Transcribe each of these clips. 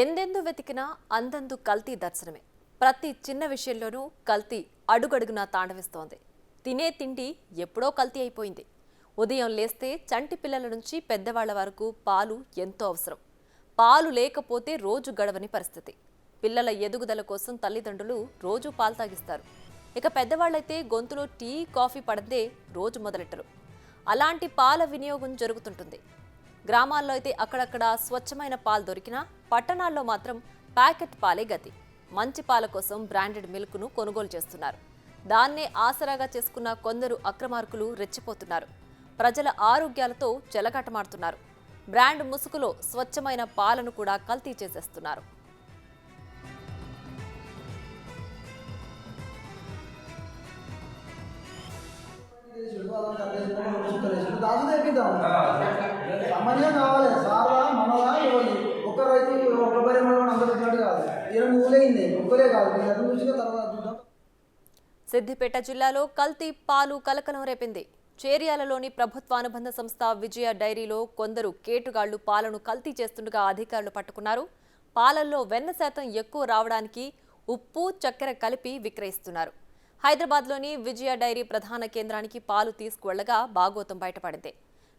ఎందెందు వెతికినా అందందు కల్తీ దర్శనమే. ప్రతి చిన్న విషయంలోనూ కల్తీ అడుగడుగునా తాండవిస్తోంది. తినే తిండి ఎప్పుడో కల్తీ అయిపోయింది. ఉదయం లేస్తే చంటి పిల్లల నుంచి పెద్దవాళ్ల వరకు పాలు ఎంతో అవసరం. పాలు లేకపోతే రోజు గడవని పరిస్థితి. పిల్లల ఎదుగుదల కోసం తల్లిదండ్రులు రోజు పాలు తాగిస్తారు. ఇక పెద్దవాళ్లైతే గొంతులో టీ కాఫీ పడదే రోజు మొదలెట్టరు. అలాంటి పాల వినియోగం జరుగుతుంటుంది. గ్రామాల్లో అయితే అక్కడక్కడ స్వచ్ఛమైన పాలు దొరికినా పట్టణాల్లో మాత్రం ప్యాకెట్ పాలే గతి. మంచి పాల కోసం బ్రాండెడ్ మిల్క్ను కొనుగోలు చేస్తున్నారు. దాన్నే ఆసరాగా చేసుకున్న కొందరు అక్రమార్కులు రెచ్చిపోతున్నారు. ప్రజల ఆరోగ్యాలతో చెలగాటమాడుతున్నారు. బ్రాండ్ ముసుగులో స్వచ్ఛమైన పాలను కూడా కల్తీ చేసేస్తున్నారు. సామాన్యం కావాలి సారా మనలా ఒక రైతు ఒక బరి మనం అందరూ కాదు ఇరవై ఊలైంది ఒక్కరే కాదు అది చూసిన తర్వాత చూద్దాం. సిద్దిపేట జిల్లాలో కల్తీ పాలు కలకలం రేపింది. చేర్యాలలోని ప్రభుత్వ అనుబంధ సంస్థ విజయ డైరీలో కొందరు కేటుగాళ్లు పాలను కల్తీ చేస్తుండగా అధికారులు పట్టుకున్నారు. పాలల్లో వెన్న శాతం ఎక్కువ రావడానికి ఉప్పు చక్కెర కలిపి విక్రయిస్తున్నారు. హైదరాబాద్లోని విజయ డైరీ ప్రధాన కేంద్రానికి పాలు తీసుకువెళ్లగా బాగోతం బయటపడింది.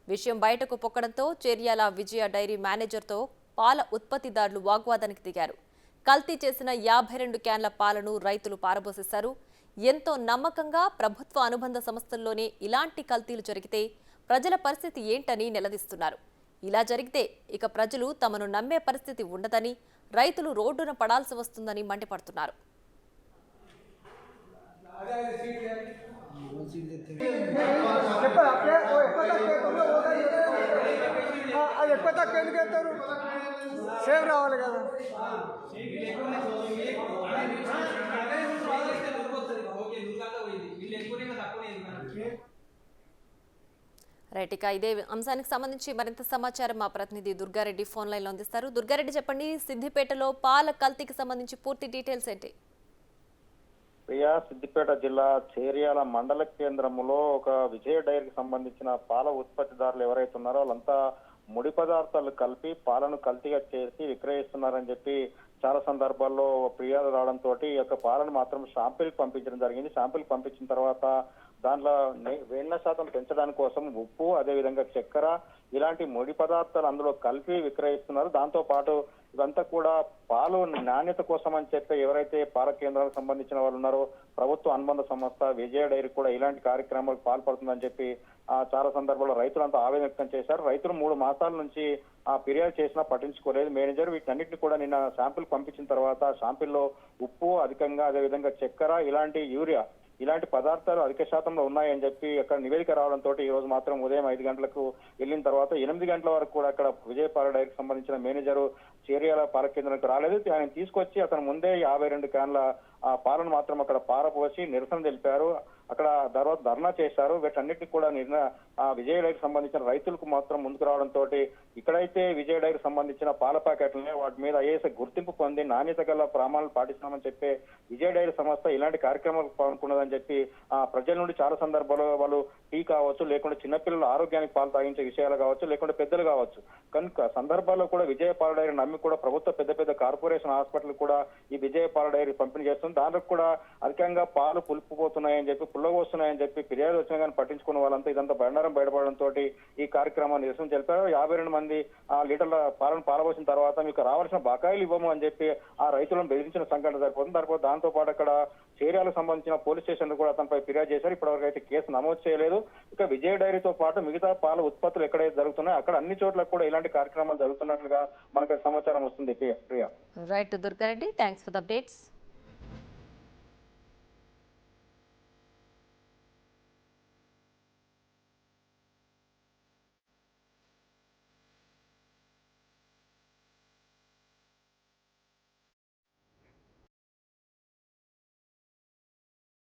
విషయం బయటకు పొక్కడంతో చేర్యాల విజయ డైరీ మేనేజర్తో పాల ఉత్పత్తిదారులు వాగ్వాదానికి దిగారు. కల్తీ చేసిన 52 క్యాన్ల పాలను రైతులు పారబోసేశారు. ఎంతో నమ్మకంగా ప్రభుత్వ అనుబంధ సంస్థల్లోనే ఇలాంటి కల్తీలు జరిగితే ప్రజల పరిస్థితి ఏంటని నిలదీస్తున్నారు. ఇలా జరిగితే ఇక ప్రజలు తమను నమ్మే పరిస్థితి ఉండదని, రైతులు రోడ్డున పడాల్సి వస్తుందని మండిపడుతున్నారు. సేవ్ రావాలి కదా. రైట్, ఇక ఇదే అంశానికి సంబంధించి మరింత సమాచారం మా ప్రతినిధి దుర్గారెడ్డి ఫోన్ లైన్లో అందిస్తారు. దుర్గారెడ్డి, చెప్పండి, సిద్దిపేటలో పాల కల్తీకి సంబంధించి పూర్తి డీటెయిల్స్ ఏంటి? ప్రియా, సిద్దిపేట జిల్లా చేర్యాల మండల కేంద్రంలో ఒక విజయ డైరీకి సంబంధించిన పాల ఉత్పత్తిదారులు ఎవరైతే ఉన్నారో వాళ్ళంతా ముడి పదార్థాలు కలిపి పాలను కల్తీగా చేసి విక్రయిస్తున్నారని చెప్పి చాలా సందర్భాల్లో ఫిర్యాదు రావడంతో ఈ యొక్క పాలను మాత్రం శాంపిల్ పంపించడం జరిగింది. శాంపిల్ పంపించిన తర్వాత దాంట్లో వెన్న శాతం పెంచడానికి కోసం ఉప్పు, అదేవిధంగా చక్కెర ఇలాంటి ముడి పదార్థాలు అందులో కలిపి విక్రయిస్తున్నారు. దాంతో పాటు ఇదంతా కూడా పాలు నాణ్యత కోసం అని చెప్పి ఎవరైతే పాల కేంద్రాలకు సంబంధించిన వాళ్ళు ఉన్నారో ప్రభుత్వ అనుబంధ సంస్థ విజయ డైరీ కూడా ఇలాంటి కార్యక్రమాలకు పాల్పడుతుందని చెప్పి చాలా సందర్భాల్లో రైతులంతా ఆవేదన వ్యక్తం చేశారు. రైతులు 3 మాసాల నుంచి ఫిర్యాదు చేసినా పట్టించుకోలేదు. మేనేజర్ వీటన్నిటిని కూడా నిన్న శాంపిల్ పంపించిన తర్వాత శాంపిల్లో ఉప్పు అధికంగా, అదేవిధంగా చక్కెర, ఇలాంటి యూరియా ఇలాంటి పదార్థాలు అధిక శాతంలో ఉన్నాయని చెప్పి అక్కడ నివేదిక రావడంతో ఈ రోజు మాత్రం ఉదయం 5 గంటలకు వెళ్ళిన తర్వాత 8 గంటల వరకు కూడా అక్కడ విజయ పాల డైరీకి సంబంధించిన మేనేజరు చేర్యాల పాల కేంద్రానికి రాలేదు. ఆయన తీసుకొచ్చి అతను ముందే 52 క్యాన్ల పాలను మాత్రం అక్కడ పారపోసి నిరసన తెలిపారు. అక్కడ తర్వాత ధర్నా చేశారు. వీటన్నిటిని కూడా విజయ డైరీకి సంబంధించిన రైతులకు మాత్రం ముందుకు రావడంతో ఇక్కడైతే విజయ డైరీకి సంబంధించిన పాల ప్యాకెట్లనే వాటి మీద ఐఏఎస్ గుర్తింపు పొంది నాణ్యత గల ప్రమాణాలు పాటిస్తున్నామని చెప్పి విజయ డైరీ సంస్థ ఇలాంటి కార్యక్రమాలు పాల్గొన్నదని చెప్పి ప్రజల నుండి చాలా సందర్భాల్లో వాళ్ళు టీ కావచ్చు, లేకుంటే చిన్నపిల్లల ఆరోగ్యానికి పాలు తాగించే విషయాలు కావచ్చు, లేకుంటే పెద్దలు కావచ్చు, కనుక సందర్భాల్లో కూడా విజయ పాల డైరీ నమ్మి కూడా ప్రభుత్వ పెద్ద కార్పొరేషన్ హాస్పిటల్ కూడా ఈ విజయ పాల డైరీ పంపిణీ చేస్తుంది. దాంట్లో కూడా అధికంగా పాలు పులిపిపోతున్నాయని చెప్పి పుల్లగొస్తున్నాయని చెప్పి ఫిర్యాదు వచ్చినా కానీ పట్టించుకున్న వాళ్ళంతా ఇదంతా బండారం బయటపడడంతో ఈ కార్యక్రమాన్ని నిరసన తెలిపారు. 52 మంది లీటర్ల పాలను పారబోసిన తర్వాత మీకు రావాల్సిన బకాయిలు ఇవ్వము అని చెప్పి రైతులను బెదిరించిన సంఘటన సరిపోతుంది. దాంతో పాటు అక్కడ చేర్యాలకు సంబంధించిన పోలీస్ స్టేషన్ కూడా అతనిపై ఫిర్యాదు చేశారు. ఇప్పటివరకు అయితే కేసు నమోదు చేయలేదు. ఇక విజయ డైరీతో పాటు మిగతా పాల ఉత్పత్తులు ఎక్కడైతే జరుగుతున్నాయో అక్కడ అన్ని చోట్ల కూడా ఇలాంటి కార్యక్రమాలు జరుగుతున్నట్లుగా మనకు సమాచారం వస్తుంది. Priya. Right Durga Reddy, thanks for the updates.